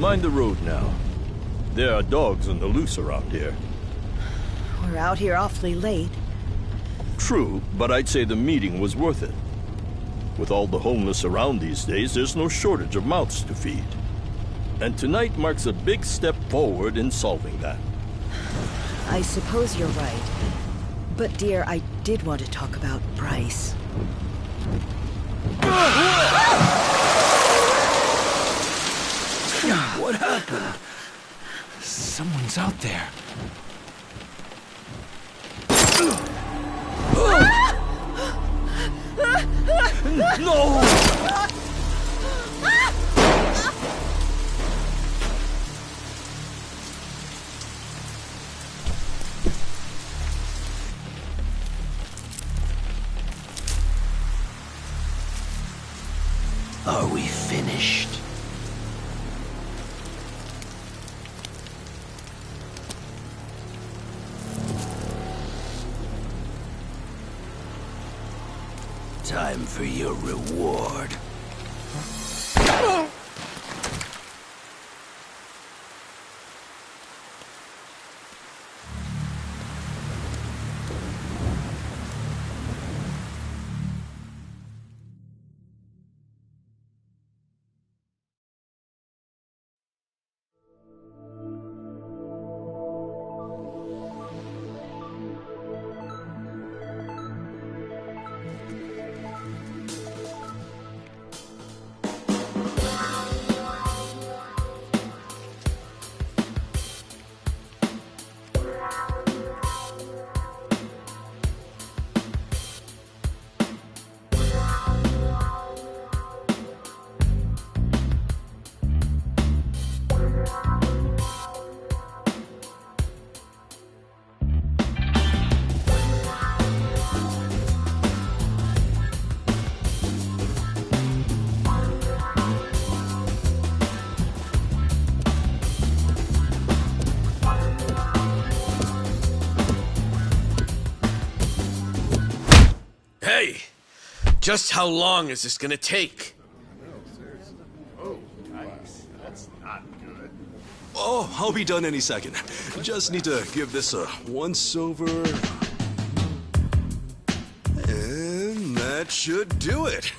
Mind the road now. There are dogs on the loose around here. We're out here awfully late. True, but I'd say the meeting was worth it. With all the homeless around these days, there's no shortage of mouths to feed. And tonight marks a big step forward in solving that. I suppose you're right. But dear, I did want to talk about Bryce. What happened? Someone's out there. No! Are we finished? Time for your reward. Hey! Just how long is this gonna take? Oh, I'll be done any second. Just need to give this a once-over. And that should do it.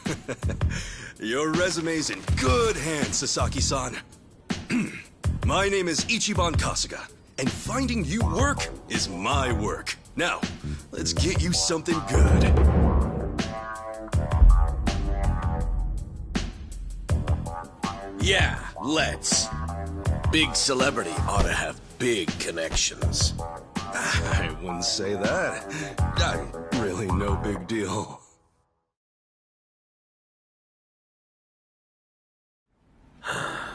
Your resume's in good hands, Sasaki-san. My name is Ichiban Kasuga, and finding you work is my work. Now, let's get you something good. Yeah, let's. Big celebrity ought to have big connections. I wouldn't say that. I'm really no big deal.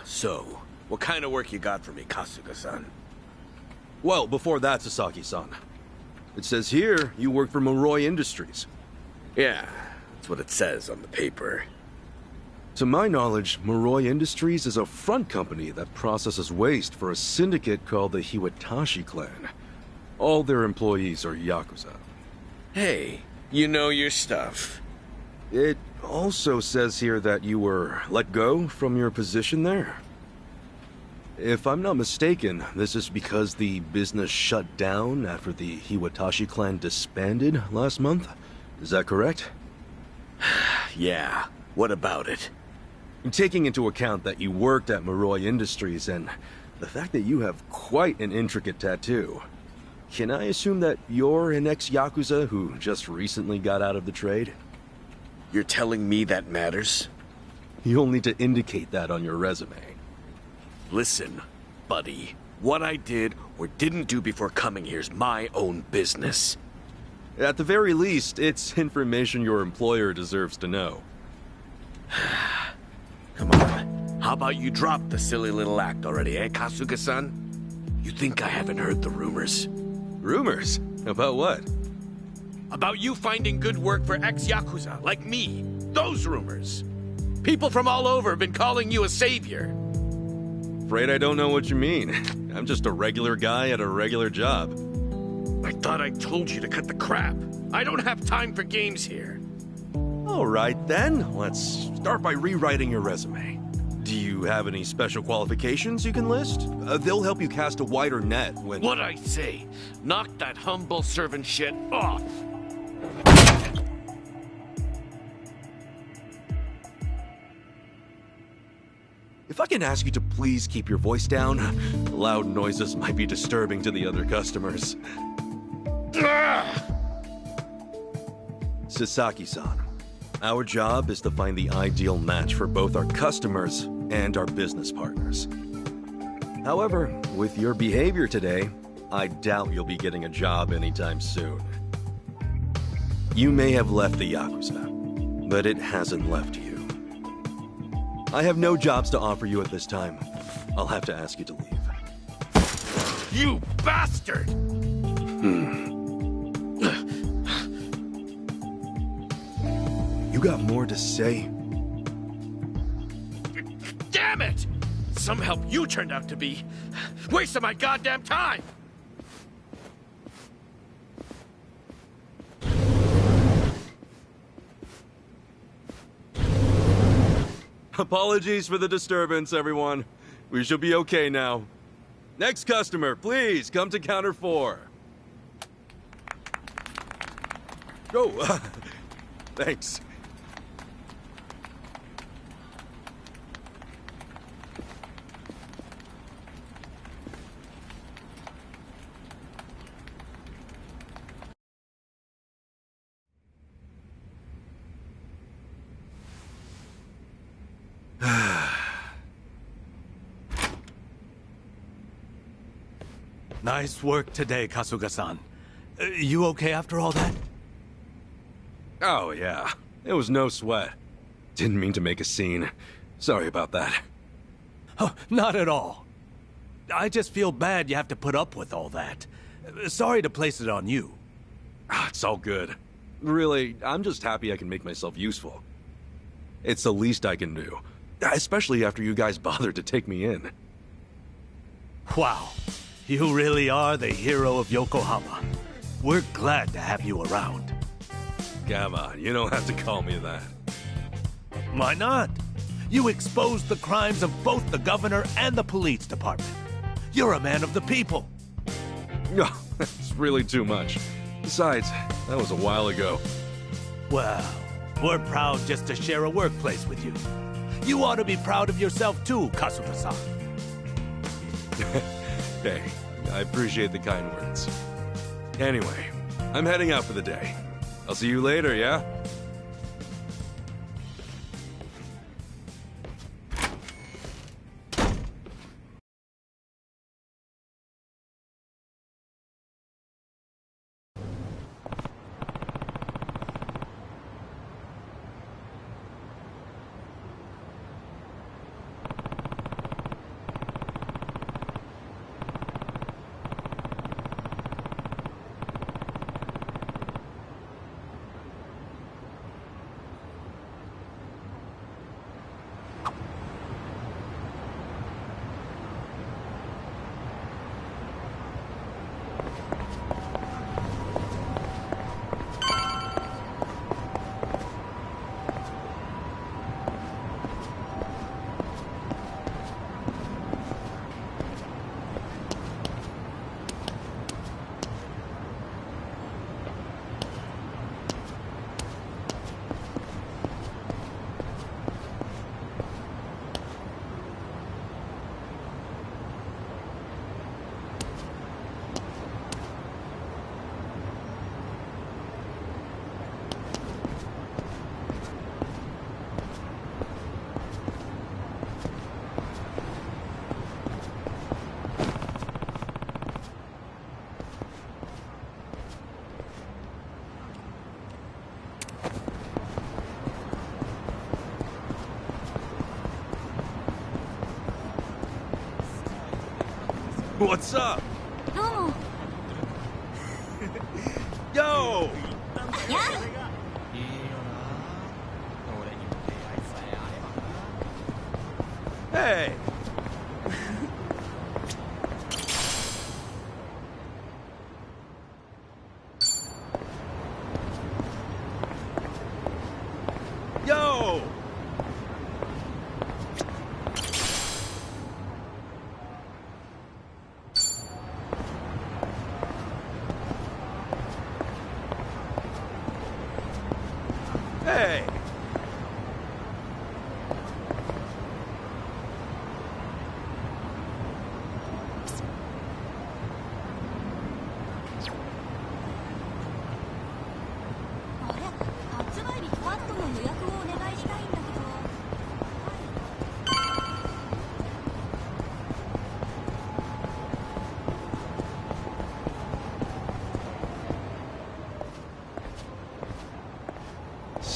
So, what kind of work you got for me, Kasuga-san? Well, before that, Sasaki-san. It says here you work for Moroi Industries. Yeah, that's what it says on the paper. To my knowledge, Moroi Industries is a front company that processes waste for a syndicate called the Hiwatashi clan. All their employees are Yakuza. Hey, you know your stuff. It also says here that you were let go from your position there. If I'm not mistaken, this is because the business shut down after the Hiwatashi clan disbanded last month. Is that correct? Yeah, what about it? Taking into account that you worked at Moroi Industries and the fact that you have quite an intricate tattoo, can I assume that you're an ex-Yakuza who just recently got out of the trade? You're telling me that matters? You'll need to indicate that on your resume. Listen, buddy. What I did or didn't do before coming here's my own business. At the very least, it's information your employer deserves to know. Come on. How about you drop the silly little act already, eh, Kasuga-san? You think I haven't heard the rumors? Rumors? About what? About you finding good work for ex-Yakuza, like me. Those rumors. People from all over have been calling you a savior. Afraid I don't know what you mean. I'm just a regular guy at a regular job. I thought I told you to cut the crap. I don't have time for games here. All right then, let's start by rewriting your resume. Do you have any special qualifications you can list? They'll help you cast a wider net when... What I say? Knock that humble servant shit off! If I can ask you to please keep your voice down, loud noises might be disturbing to the other customers. Sasaki-san, our job is to find the ideal match for both our customers and our business partners. However, with your behavior today, I doubt you'll be getting a job anytime soon. You may have left the Yakuza, but it hasn't left you. I have no jobs to offer you at this time. I'll have to ask you to leave. You bastard! You got more to say? Damn it! Some help you turned out to be. Wasting my goddamn time! Apologies for the disturbance, everyone. We should be okay now. Next customer, please come to counter 4. Oh, thanks. Nice work today, Kasuga-san. You okay after all that? Oh, yeah. It was no sweat. Didn't mean to make a scene. Sorry about that. Oh, not at all. I just feel bad you have to put up with all that. Sorry to place it on you. It's all good. Really, I'm just happy I can make myself useful. It's the least I can do. Especially after you guys bothered to take me in. Wow. You really are the hero of Yokohama. We're glad to have you around. Come on, you don't have to call me that. Why not? You exposed the crimes of both the governor and the police department. You're a man of the people. No, that's really too much. Besides, that was a while ago. Well, we're proud just to share a workplace with you. You ought to be proud of yourself too, Kasuga-san. Hey, I appreciate the kind words. Anyway, I'm heading out for the day. I'll see you later, yeah? What's up? Oh. Yo! Hey! Yo!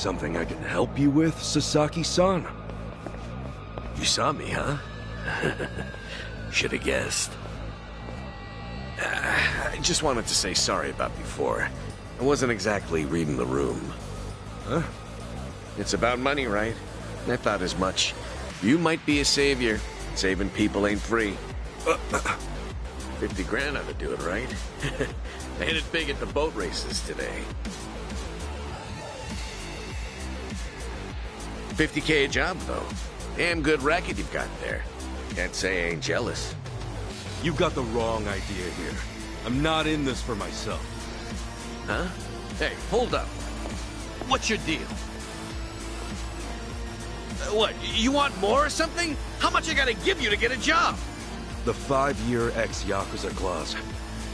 something I can help you with, Sasaki-san? You saw me, huh? Should have guessed. I just wanted to say sorry about before. I wasn't exactly reading the room. Huh? It's about money, right? I thought as much. You might be a savior. Saving people ain't free. 50 grand ought to do it, right? I hit it big at the boat races today. 50K a job, though. Damn good racket you've got there. Can't say I ain't jealous. You've got the wrong idea here. I'm not in this for myself. Huh? Hey, hold up. What's your deal? What, you want more or something? How much I gotta give you to get a job? The 5-year ex-Yakuza clause.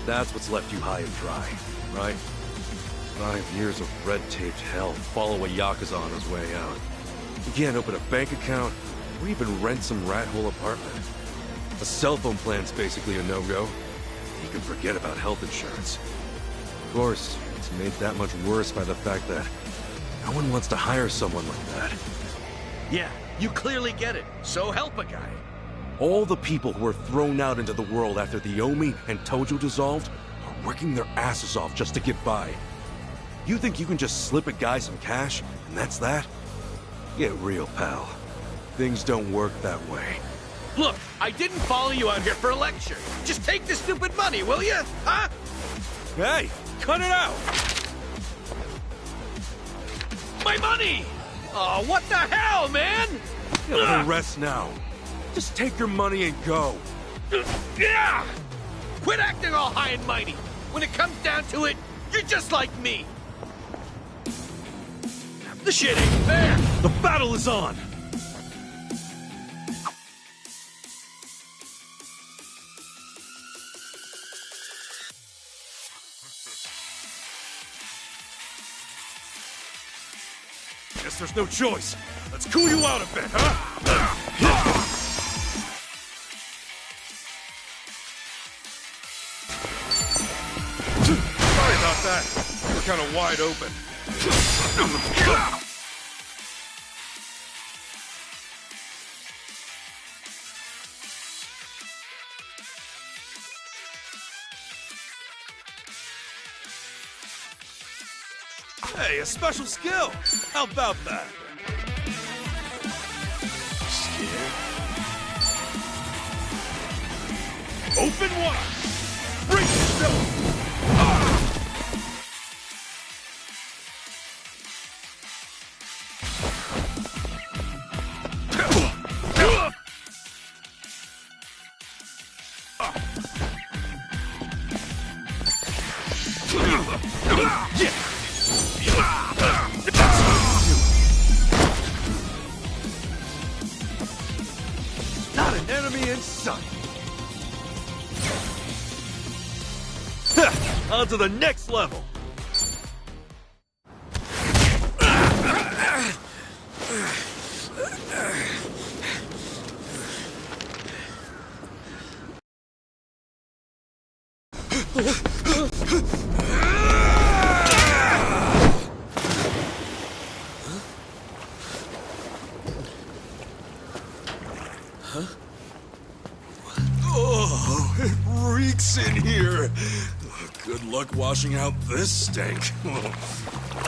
That's what's left you high and dry, right? 5 years of red-taped hell follow a Yakuza on his way out. You can't open a bank account, or even rent some rat-hole apartment. A cell phone plan's basically a no-go. You can forget about health insurance. Of course, it's made that much worse by the fact that no one wants to hire someone like that. Yeah, you clearly get it. So help a guy. All the people who were thrown out into the world after the Omi and Tojo dissolved are working their asses off just to get by. You think you can just slip a guy some cash, and that's that? Get real, pal. Things don't work that way. Look, I didn't follow you out here for a lecture. Just take the stupid money, will you? Huh? Hey, cut it out! My money! Oh, what the hell, man? You'll rest now. Just take your money and go. Yeah! Quit acting all high and mighty. When it comes down to it, you're just like me. The shit ain't fair. The battle is on! Guess there's no choice. Let's cool you out a bit, huh? Sorry about that. You were kind of wide open. Hey, a special skill! How about that? Scared? Open wide! Break yourself! Not an enemy in sight! On to the next level! Oh, it reeks in here. Good luck washing out this stank. Oh,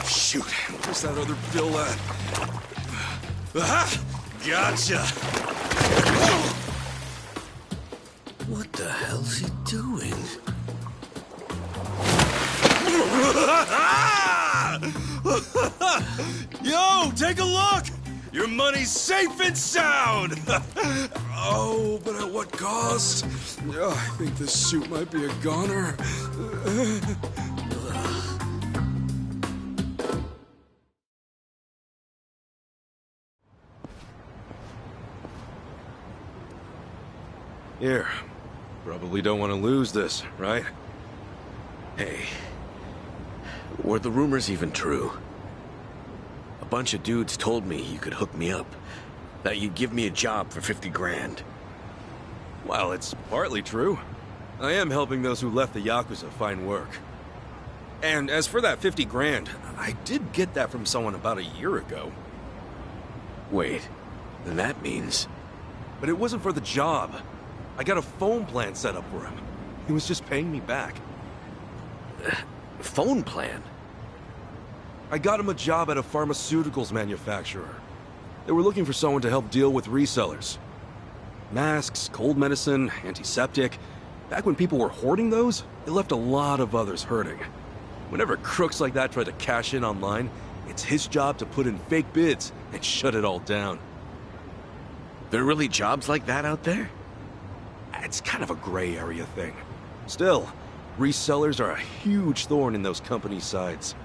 shoot, where's that other bill at? Aha! Gotcha! What the hell's he doing? Yo, take a look! Your money's safe and sound! Oh, but at what cost? Oh, I think this suit might be a goner. Here. Probably don't want to lose this, right? Hey, were the rumors even true? A bunch of dudes told me you could hook me up, that you'd give me a job for 50 grand. Well, it's partly true. I am helping those who left the Yakuza find work. And as for that 50 grand, I did get that from someone about a year ago. Wait, then that means... But it wasn't for the job. I got a phone plan set up for him. He was just paying me back. Phone plan? I got him a job at a pharmaceuticals manufacturer. They were looking for someone to help deal with resellers. Masks, cold medicine, antiseptic. Back when people were hoarding those, it left a lot of others hurting. Whenever crooks like that try to cash in online, it's his job to put in fake bids and shut it all down. There are really jobs like that out there? It's kind of a gray area thing. Still, resellers are a huge thorn in those companies' sides.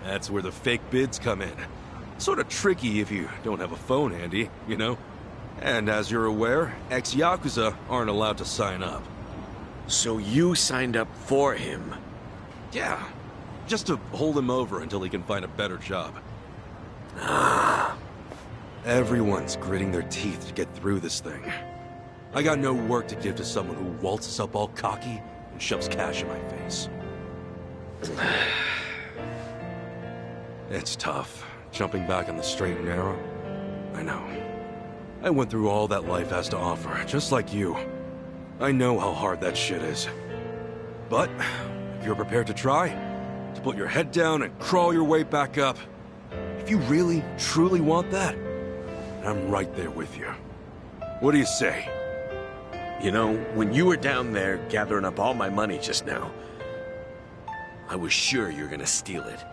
That's where the fake bids come in. Sort of tricky if you don't have a phone handy, you know? And as you're aware, ex-Yakuza aren't allowed to sign up. So you signed up for him? Yeah, just to hold him over until he can find a better job. Everyone's gritting their teeth to get through this thing. I got no work to give to someone who waltzes up all cocky and shoves cash in my face. It's tough, jumping back on the straight and narrow. I know. I went through all that life has to offer, just like you. I know how hard that shit is. But, if you're prepared to try, to put your head down and crawl your way back up, if you really, truly want that, I'm right there with you. What do you say? You know, when you were down there gathering up all my money just now, I was sure you were gonna steal it.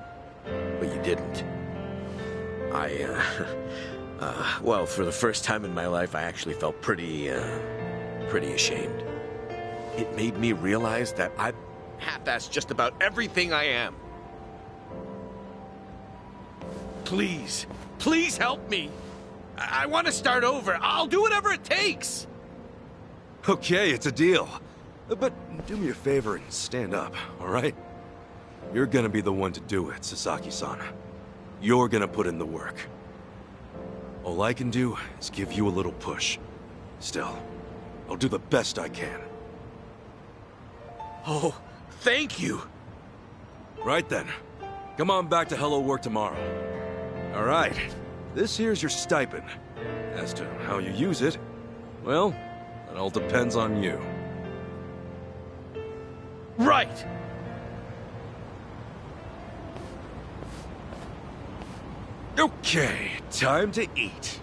But you didn't. Well, for the first time in my life, I actually felt pretty ashamed. It made me realize that I half-assed just about everything I am. Please, please help me. I want to start over. I'll do whatever it takes. Okay, it's a deal. But do me a favor and stand up, all right? You're gonna be the one to do it, Sasaki-san. You're gonna put in the work. All I can do is give you a little push. Still, I'll do the best I can. Oh, thank you. Right then. Come on back to Hello Work tomorrow. All right. This here's your stipend. As to how you use it, well, it all depends on you. Right. Okay, time to eat.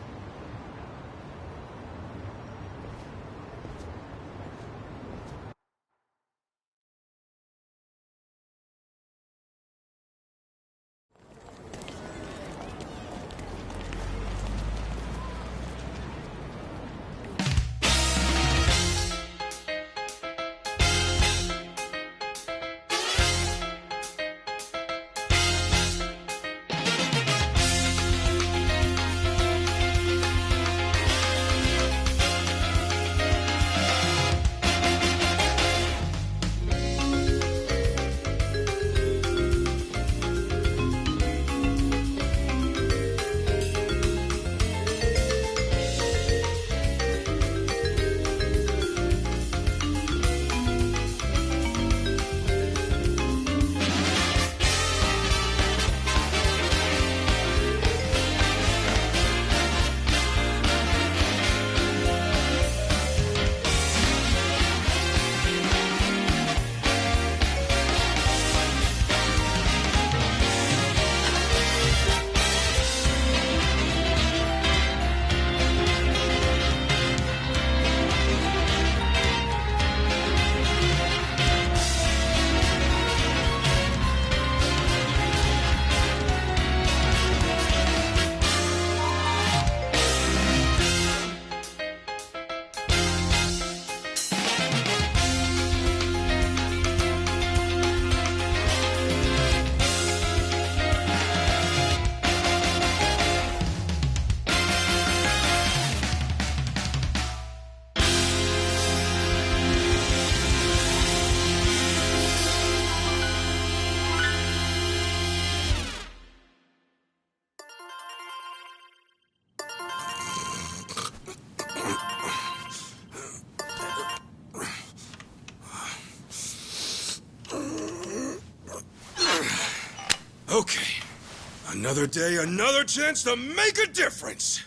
Another day, another chance to make a difference!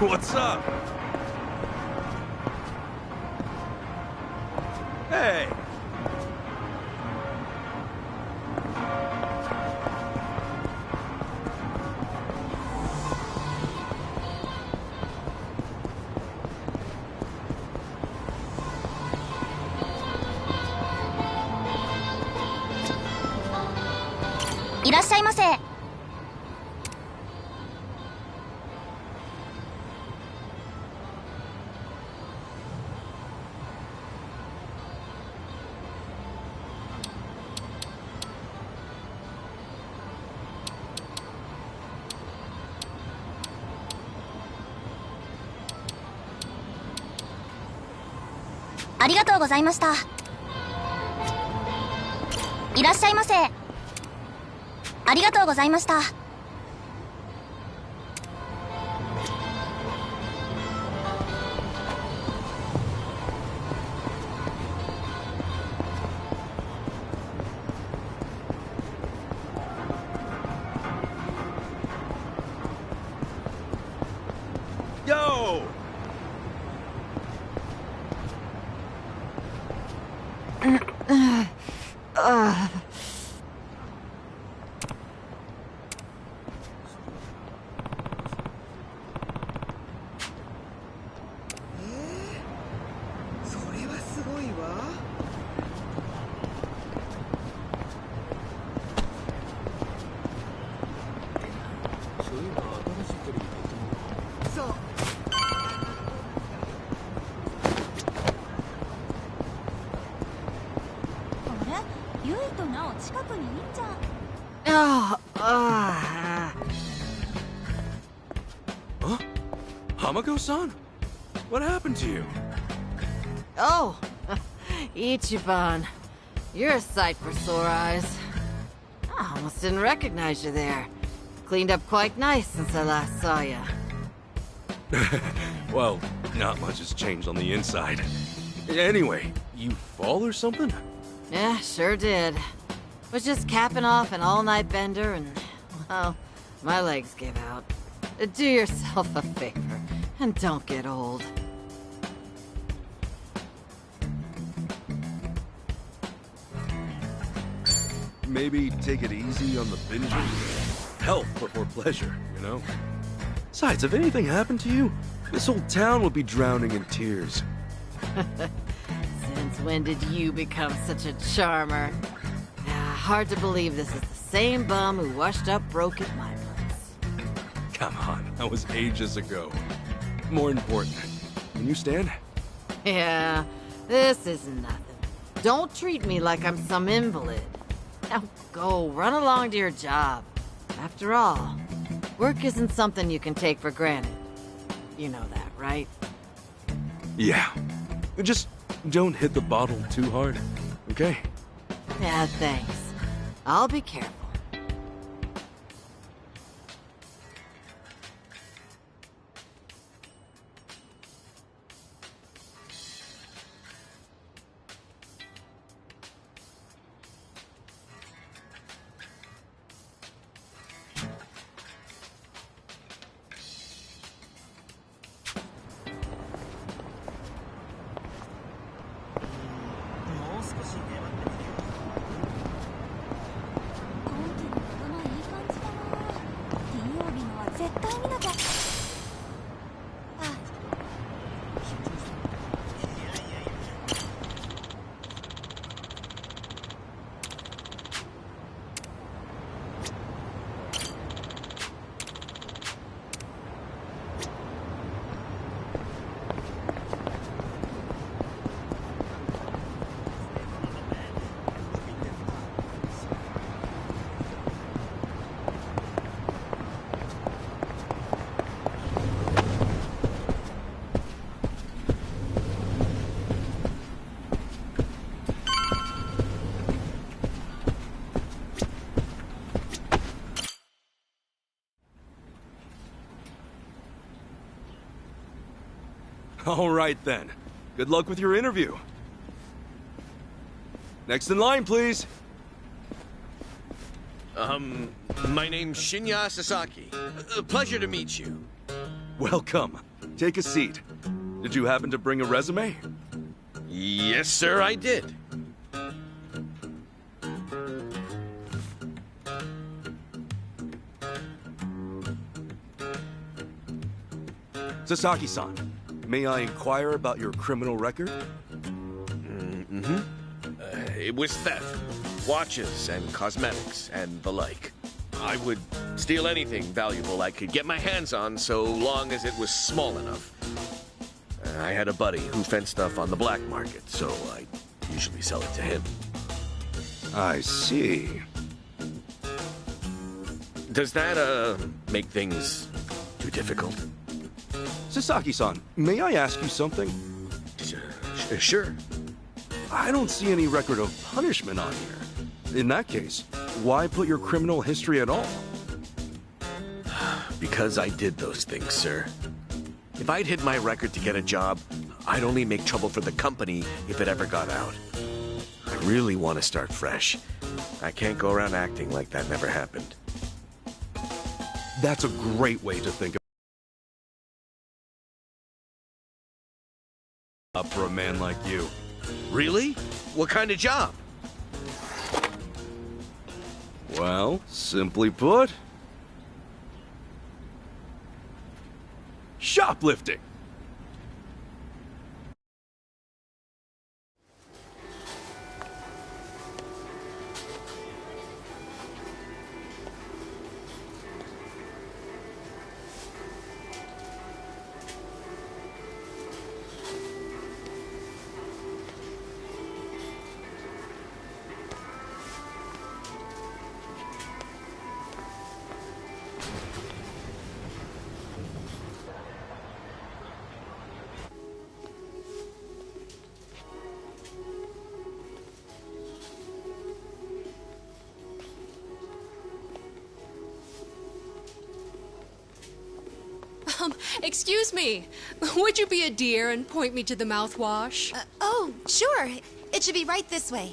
What's up? Hey!いらっしゃいませ。ありがとうございました。いらっしゃいませ。ありがとうございました。Yo, Oh, Huh? Hamako-san? What happened to you? oh, Ichiban. You're a sight for sore eyes. I almost didn't recognize you there. Cleaned up quite nice since I last saw you. Well, not much has changed on the inside. Anyway, you fall or something? Yeah, sure did. Was just capping off an all-night bender and, well, my legs gave out. Do yourself a favor and don't get old. Maybe take it easy on the binging. Health before pleasure, you know? Besides, if anything happened to you, this whole town would be drowning in tears. Since when did you become such a charmer? Hard to believe this is the same bum who washed up broke at my place. Come on, that was ages ago. More important, can you stand? Yeah, this is nothing. Don't treat me like I'm some invalid. Now go, run along to your job. After all, work isn't something you can take for granted. You know that, right? Yeah. Just don't hit the bottle too hard, okay? Yeah, thanks. I'll be careful. All right then. Good luck with your interview. Next in line, please. My name's Shinya Sasaki. Pleasure to meet you. Welcome. Take a seat. Did you happen to bring a resume? Yes, sir, I did. Sasaki-san, may I inquire about your criminal record? It was theft, watches and cosmetics and the like. I would steal anything valuable I could get my hands on so long as it was small enough. I had a buddy who fenced stuff on the black market, so I usually sell it to him. I see. Does that, make things too difficult? Sasaki-san, may I ask you something? Sure. I don't see any record of punishment on here. In that case, why put your criminal history at all? Because I did those things, sir. If I'd hid my record to get a job, I'd only make trouble for the company if it ever got out. I really want to start fresh. I can't go around acting like that never happened. That's a great way to think for a man like you. Really? What kind of job? Well, simply put, shoplifting. Excuse me. Would you be a dear and point me to the mouthwash? Oh, sure. It should be right this way.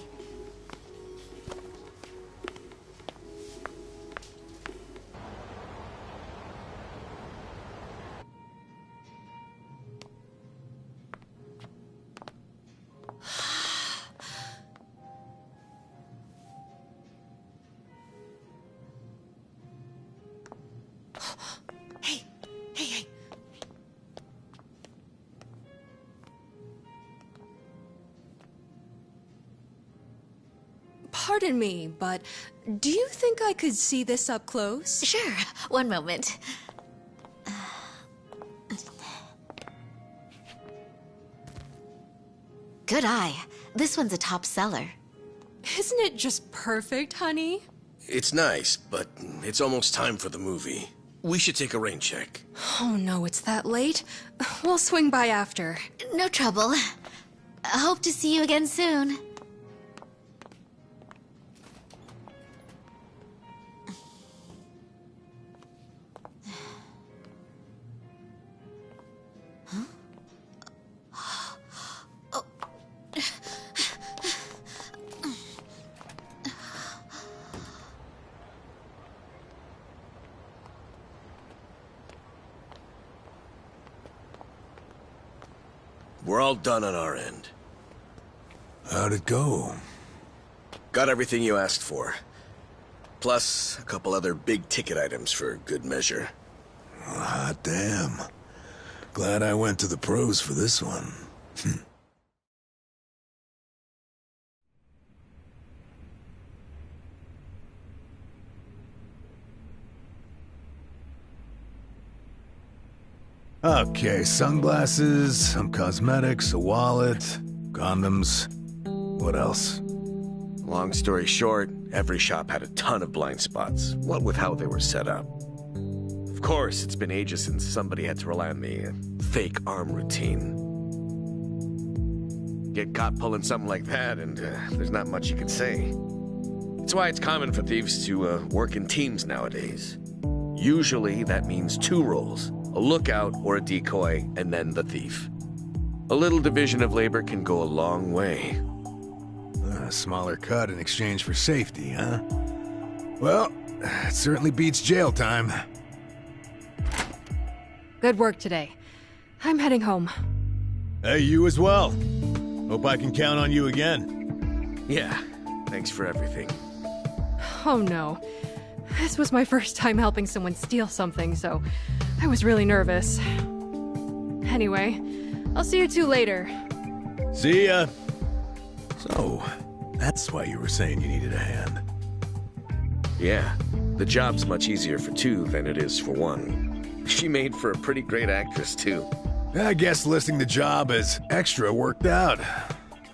Hey, hey, hey. Pardon me, but do you think I could see this up close? Sure. One moment. Good eye. This one's a top seller. Isn't it just perfect, honey? It's nice, but it's almost time for the movie. We should take a rain check. Oh no, it's that late. We'll swing by after. No trouble. Hope to see you again soon. We're all done on our end. How'd it go? Got everything you asked for. Plus, a couple other big-ticket items for good measure. Hot damn. Glad I went to the pros for this one. Okay, sunglasses, some cosmetics, a wallet, condoms. What else? Long story short, every shop had a ton of blind spots, what with how they were set up. Of course, it's been ages since somebody had to rely on the fake arm routine. Get caught pulling something like that, and there's not much you can say. It's why it's common for thieves to work in teams nowadays. Usually, that means two roles. A lookout or a decoy, and then the thief. A little division of labor can go a long way. A smaller cut in exchange for safety, huh? Well, it certainly beats jail time. Good work today. I'm heading home. Hey, you as well. Hope I can count on you again. Yeah, thanks for everything. Oh no. This was my first time helping someone steal something, so I was really nervous. Anyway, I'll see you two later. See ya. So, that's why you were saying you needed a hand. Yeah, the job's much easier for two than it is for one. She made for a pretty great actress, too. I guess listing the job as extra worked out.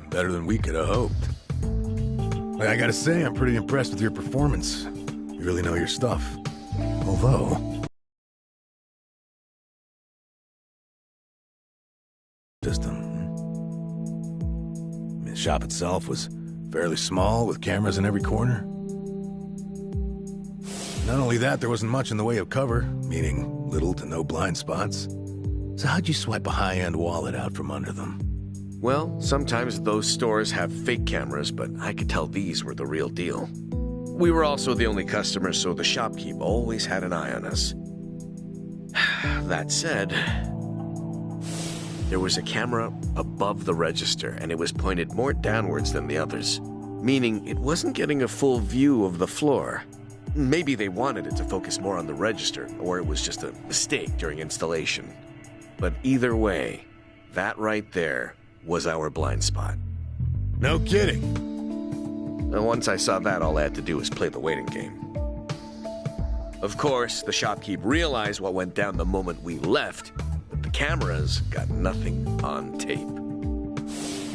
Better than we could have hoped. But I gotta say, I'm pretty impressed with your performance. You really know your stuff. Although... system. The shop itself was fairly small, with cameras in every corner. Not only that, there wasn't much in the way of cover, meaning little to no blind spots. So how'd you swipe a high-end wallet out from under them? Well, sometimes those stores have fake cameras, but I could tell these were the real deal. We were also the only customers, so the shopkeep always had an eye on us. That said... There was a camera above the register, and it was pointed more downwards than the others, meaning it wasn't getting a full view of the floor. Maybe they wanted it to focus more on the register, or it was just a mistake during installation. But either way, that right there was our blind spot. No kidding. And once I saw that, all I had to do was play the waiting game. Of course, the shopkeep realized what went down the moment we left, but the cameras got nothing on tape.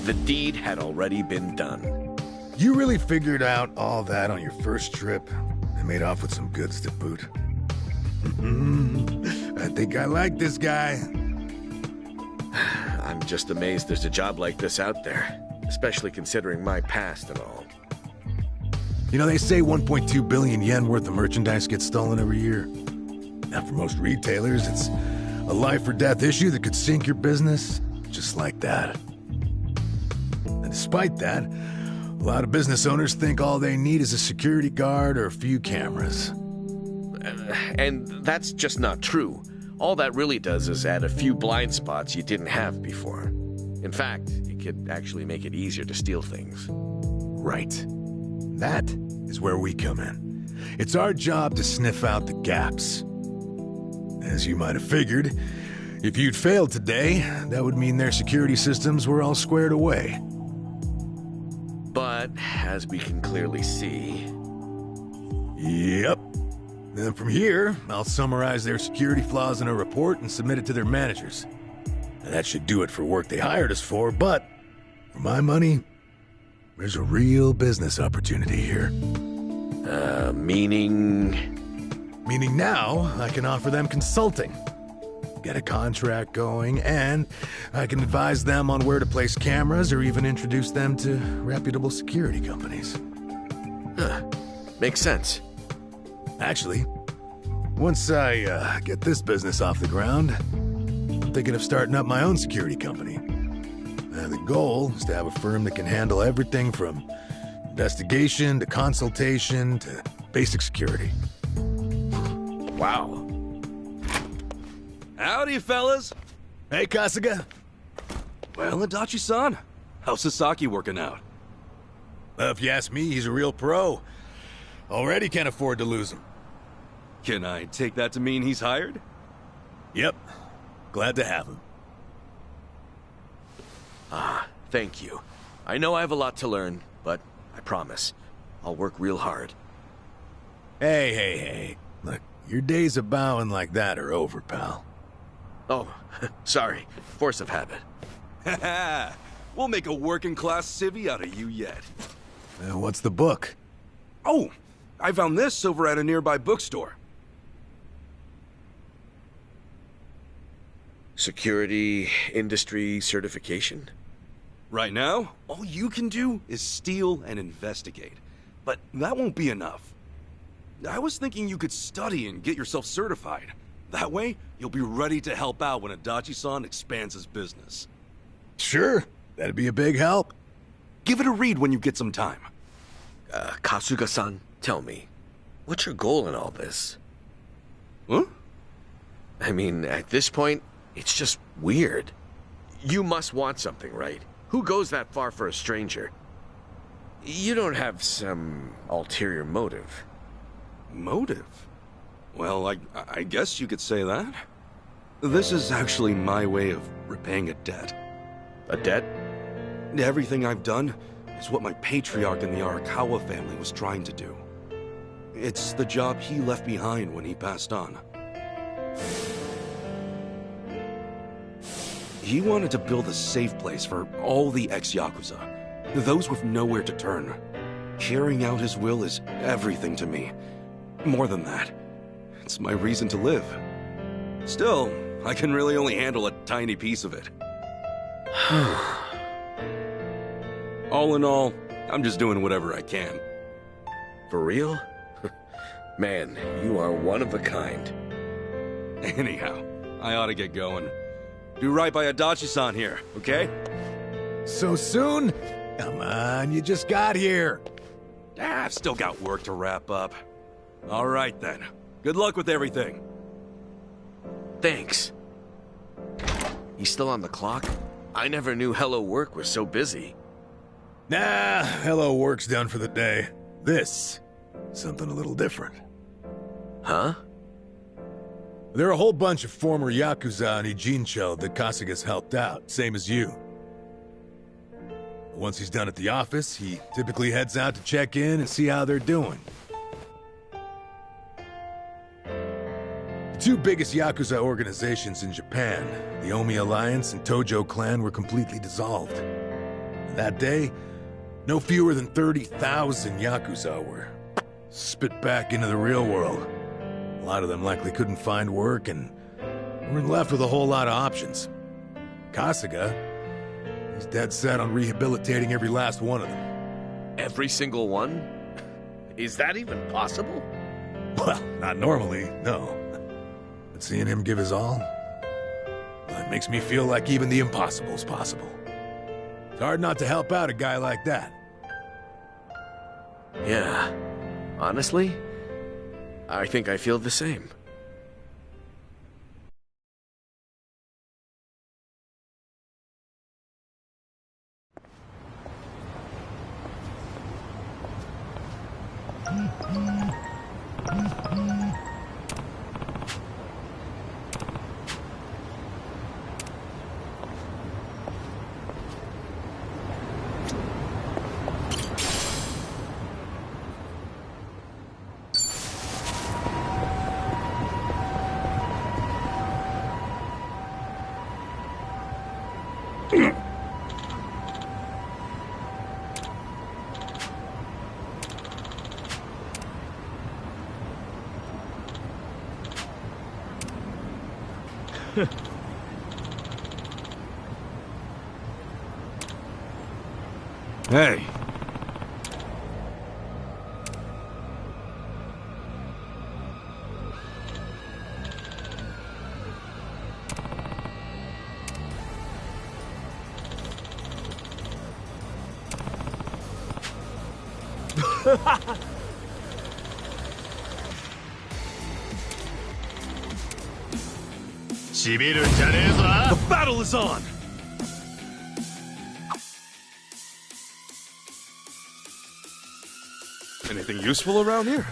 The deed had already been done. You really figured out all that on your first trip and made off with some goods to boot. I think I like this guy. I'm just amazed there's a job like this out there, especially considering my past and all. You know, they say 1.2 billion yen worth of merchandise gets stolen every year. Now, for most retailers, it's a life or death issue that could sink your business, just like that. And despite that, a lot of business owners think all they need is a security guard or a few cameras. And that's just not true. All that really does is add a few blind spots you didn't have before. In fact, it could actually make it easier to steal things. Right. That is where we come in. It's our job to sniff out the gaps. As you might have figured, if you'd failed today, that would mean their security systems were all squared away. But, as we can clearly see... Yep. Then from here, I'll summarize their security flaws in a report and submit it to their managers. Now, that should do it for work they hired us for, but for my money, there's a real business opportunity here. Meaning? Meaning now, I can offer them consulting. Get a contract going, and I can advise them on where to place cameras or even introduce them to reputable security companies. Makes sense. Actually, once I get this business off the ground, I'm thinking of starting up my own security company. The goal is to have a firm that can handle everything from investigation to consultation to basic security. Wow. Howdy, fellas. Hey, Kasuga. Well, Adachi-san, how's Sasaki working out? If you ask me, he's a real pro. Already can't afford to lose him. Can I take that to mean he's hired? Yep. Glad to have him. Thank you. I know I have a lot to learn, but I promise, I'll work real hard. Hey. Look, your days of bowing like that are over, pal. Oh, sorry. Force of habit. Haha, we'll make a working-class civvy out of you yet. What's the book? Oh, I found this over at a nearby bookstore. Security industry certification? Right now, all you can do is steal and investigate. But that won't be enough. I was thinking you could study and get yourself certified. That way, you'll be ready to help out when Adachi-san expands his business. Sure, that'd be a big help. Give it a read when you get some time. Kasuga-san, tell me, what's your goal in all this? Huh? I mean, at this point, it's just weird. You must want something, right? Who goes that far for a stranger? You don't have some ulterior motive. Motive? Well, I guess you could say that. This is actually my way of repaying a debt. A debt? Everything I've done is what my patriarch in the Arakawa family was trying to do. It's the job he left behind when he passed on. He wanted to build a safe place for all the ex-Yakuza, those with nowhere to turn. Carrying out his will is everything to me. More than that, it's my reason to live. Still, I can really only handle a tiny piece of it. All in all, I'm just doing whatever I can. For real? Man, you are one of a kind. Anyhow, I ought to get going. Do right by Adachi-san here, okay? So soon? Come on, you just got here. I've still got work to wrap up. All right then. Good luck with everything. Thanks. He's still on the clock? I never knew Hello Work was so busy. Nah, Hello Work's done for the day. This, something a little different. Huh? There are a whole bunch of former Yakuza in Ijincho that Kasuga's helped out, same as you. Once he's done at the office, he typically heads out to check in and see how they're doing. The two biggest Yakuza organizations in Japan, the Omi Alliance and Tojo Clan, were completely dissolved. And that day, no fewer than 30,000 Yakuza were spit back into the real world. A lot of them likely couldn't find work and weren't left with a whole lot of options. Kasuga, he's dead set on rehabilitating every last one of them. Every single one? Is that even possible? Well, not normally, no. But seeing him give his all, well, it makes me feel like even the impossible's possible. It's hard not to help out a guy like that. Yeah. Honestly, I think I feel the same. Hey. The battle is on! Anything useful around here?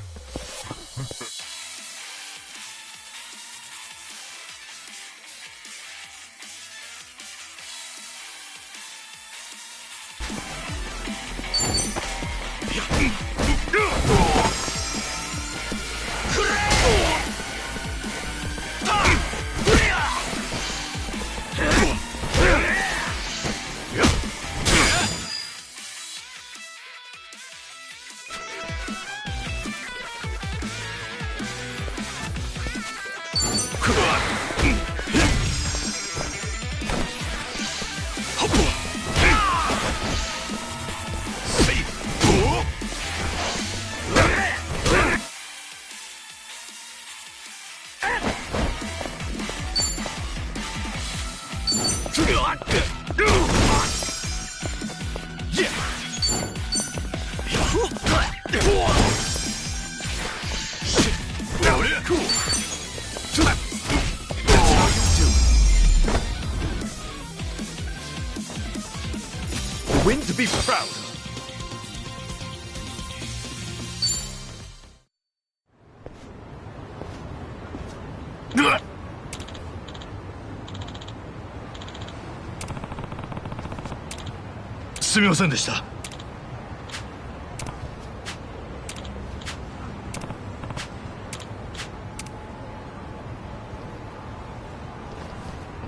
Win to be proud of.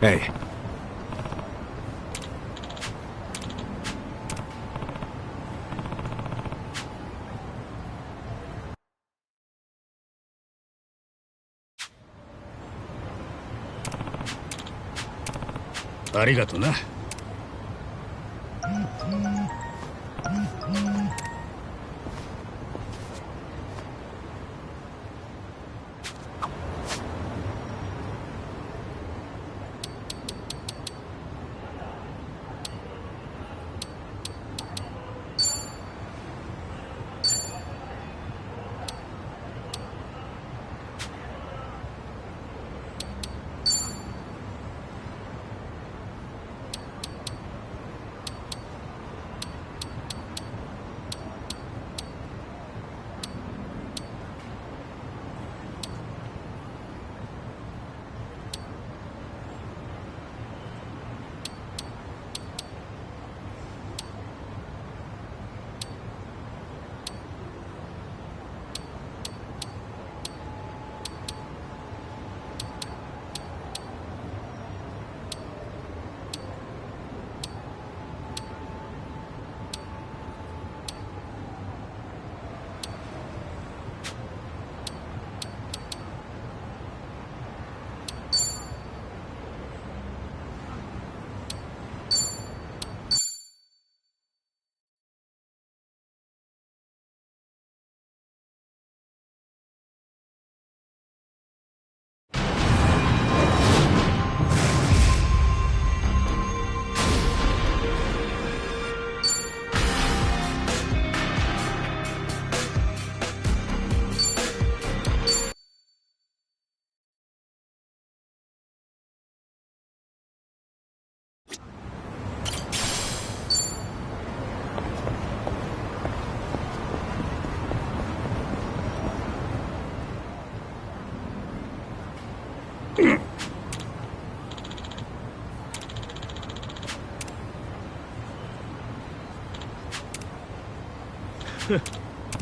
Hey.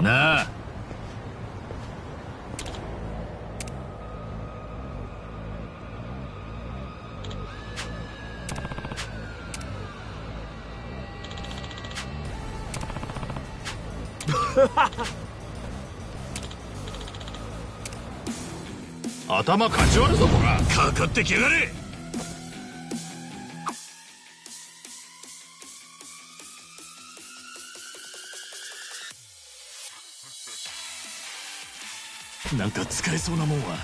なあ。頭かち割るぞこら。かかってきやがれ。なんか使えそうなもんは。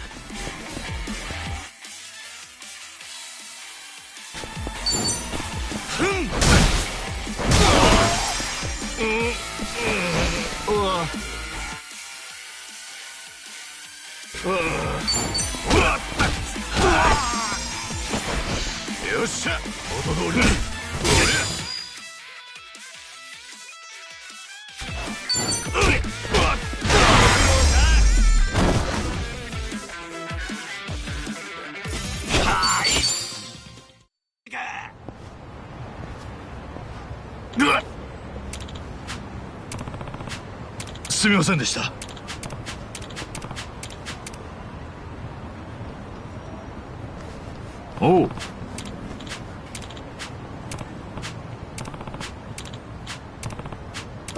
よっしゃ、元通りだ。すみませんでした。おう。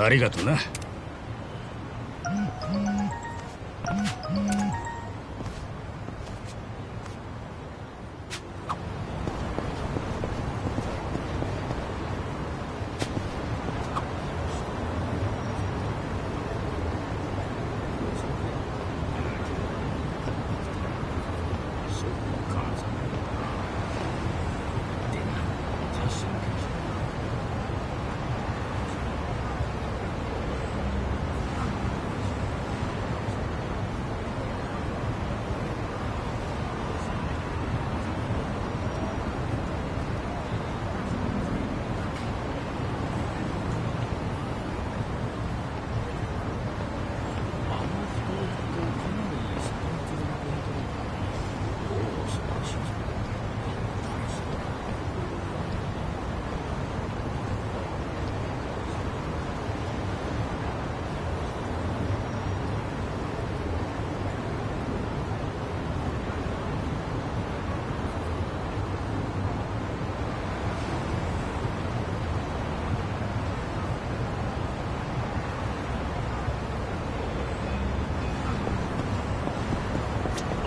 ありがとな。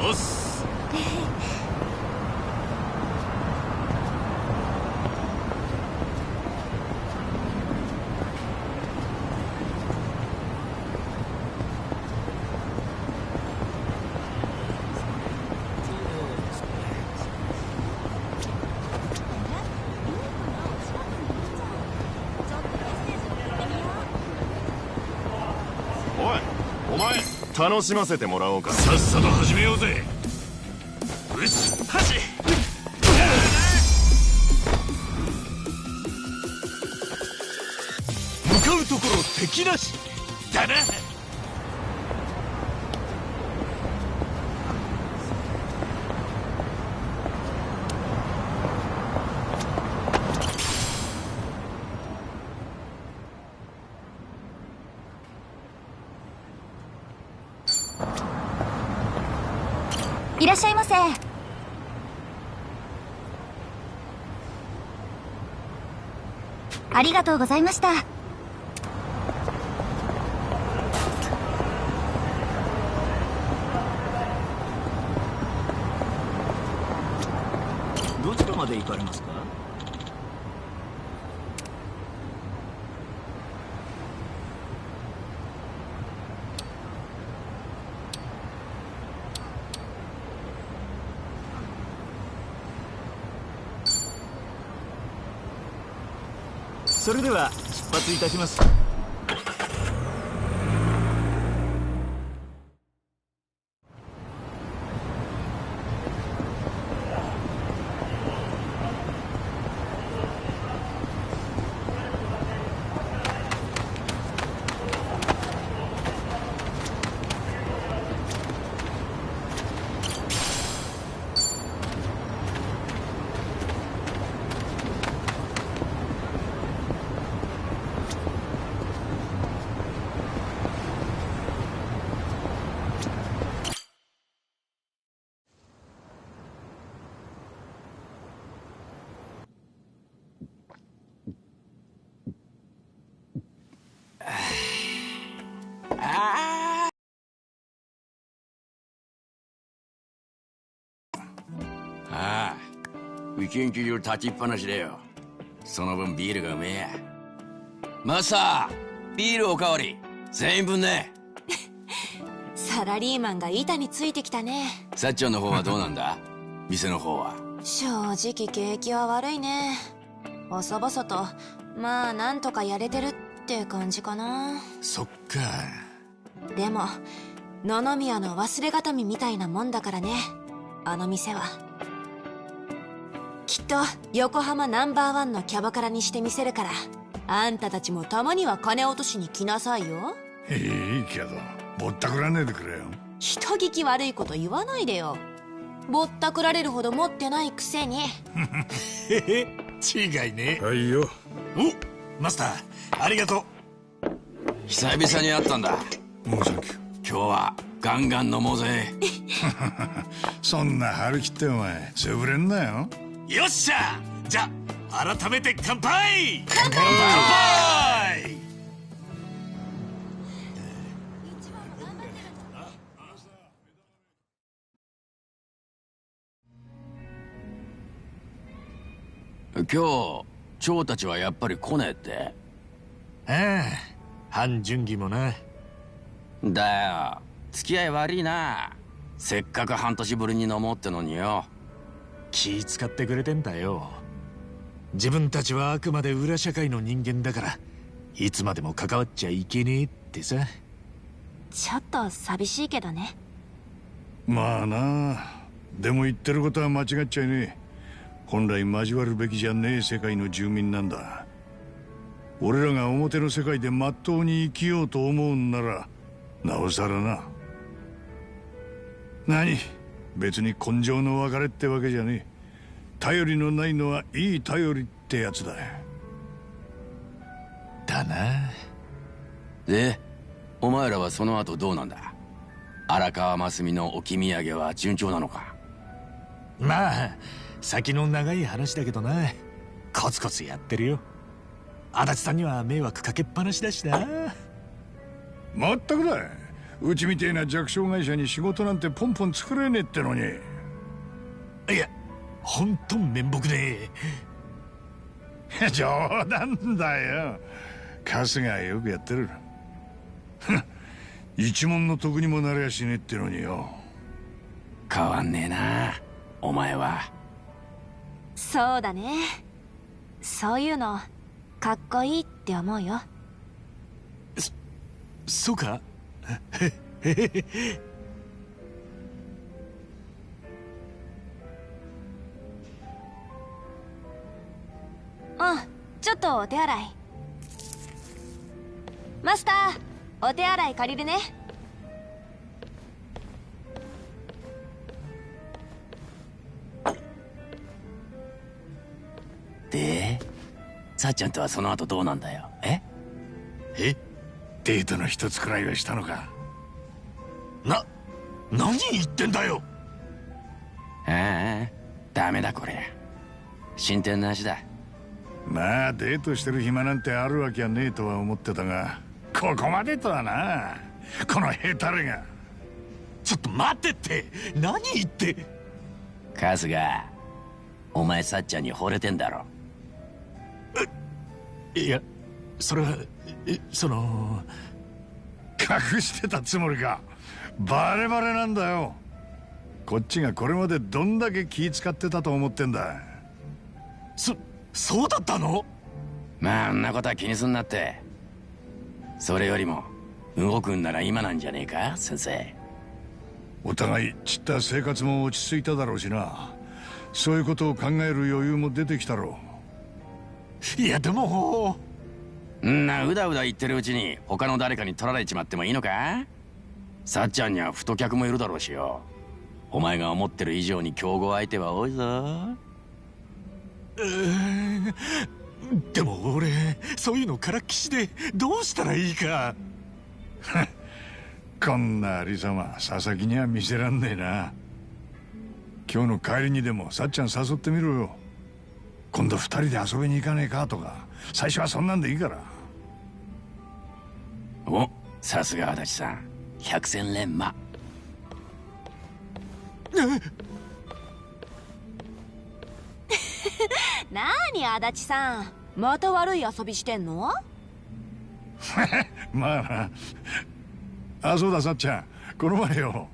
おっす。おい、お前楽しませてもらおうか。さっさと始めようぜ。よし、走。向かうところ敵なしだな。いらっしゃいませ。ありがとうございました。どちらまで行かれますか？それでは出発いたします。一日中立ちっぱなしだよ。その分ビールがうめえや。マスター、ビールおかわり全員分ね。サラリーマンが板についてきたね。さっちゃんの方はどうなんだ？店の方は。正直景気は悪いね。細々とまあなんとかやれてるって感じかな。そっか。でも野々宮の忘れがたみみたいなもんだからね、あの店は。きっと横浜ナンバーワンのキャバクラにしてみせるから、あんたたちもたまには金落としに来なさいよ。いいけどぼったくらねえでくれよ。人聞き悪いこと言わないでよ。ぼったくられるほど持ってないくせに。へへ、違いね。はいよ。お、マスターありがとう。久々に会ったんだ。もうサンキュー。今日はガンガン飲もうぜ。そんな張り切ってお前潰れんなよ。よっしゃ、じゃあ改めて乾杯。乾杯。乾杯。今日蝶たちはやっぱり来ねえって。ああ、半純義もな。だよ、付き合い悪いな。せっかく半年ぶりに飲もうってのによ。気使ってくれてんだよ。自分たちはあくまで裏社会の人間だから、いつまでも関わっちゃいけねえってさ。ちょっと寂しいけどね。まあな。でも言ってることは間違っちゃいねえ。本来交わるべきじゃねえ世界の住民なんだ。俺らが表の世界でまっとうに生きようと思うんならなおさらな。何、別に根性の別れってわけじゃねえ。頼りのないのはいい頼りってやつだ。だな。で、お前らはその後どうなんだ？荒川真澄の置き土産は順調なのか？まあ先の長い話だけどな、コツコツやってるよ。足立さんには迷惑かけっぱなしだしな。まったくだ。うちみてえな弱小会社に仕事なんてポンポン作れねえってのに。いや、ほんと面目ねえ。冗談だよ。春日はよくやってる。一文の得にもなりゃしねえってのによ。変わんねえな、お前は。そうだね。そういうのかっこいいって思うよ。そうか。うん、ちょっとお手洗い。マスター、お手洗い借りるね。で、さっちゃんとはその後どうなんだよ。え？デートの一つくらいはしたのか？何言ってんだよ。ああ、ダメだこれ。進展なしだ。まあデートしてる暇なんてあるわけはねえとは思ってたが、ここまでとはな。このヘタレが。ちょっと待ってって。何言って。春日、お前さっちゃんに惚れてんだろ。いや、それはその隠してたつもりか。バレバレなんだよ。こっちがこれまでどんだけ気使ってたと思ってんだ。そうだったの？まああんなことは気にすんなって。それよりも動くんなら今なんじゃねえか、先生。お互い散った生活も落ち着いただろうしな。そういうことを考える余裕も出てきたろう。いやでもんなうだうだ言ってるうちに他の誰かに取られちまってもいいのか？さっちゃんには太客もいるだろうしよ。お前が思ってる以上に競合相手は多いぞ。でも俺そういうのからっきしでどうしたらいいか。こんなありさま佐々木には見せらんねえな。今日の帰りにでもさっちゃん誘ってみろよ。今度2人で遊びに行かねえかとか。最初はそんなんでいいから。お、さすが足立さん、百戦錬磨。なーに足立さん、また悪い遊びしてんの？まあな。あ、そうださっちゃん、この前よ、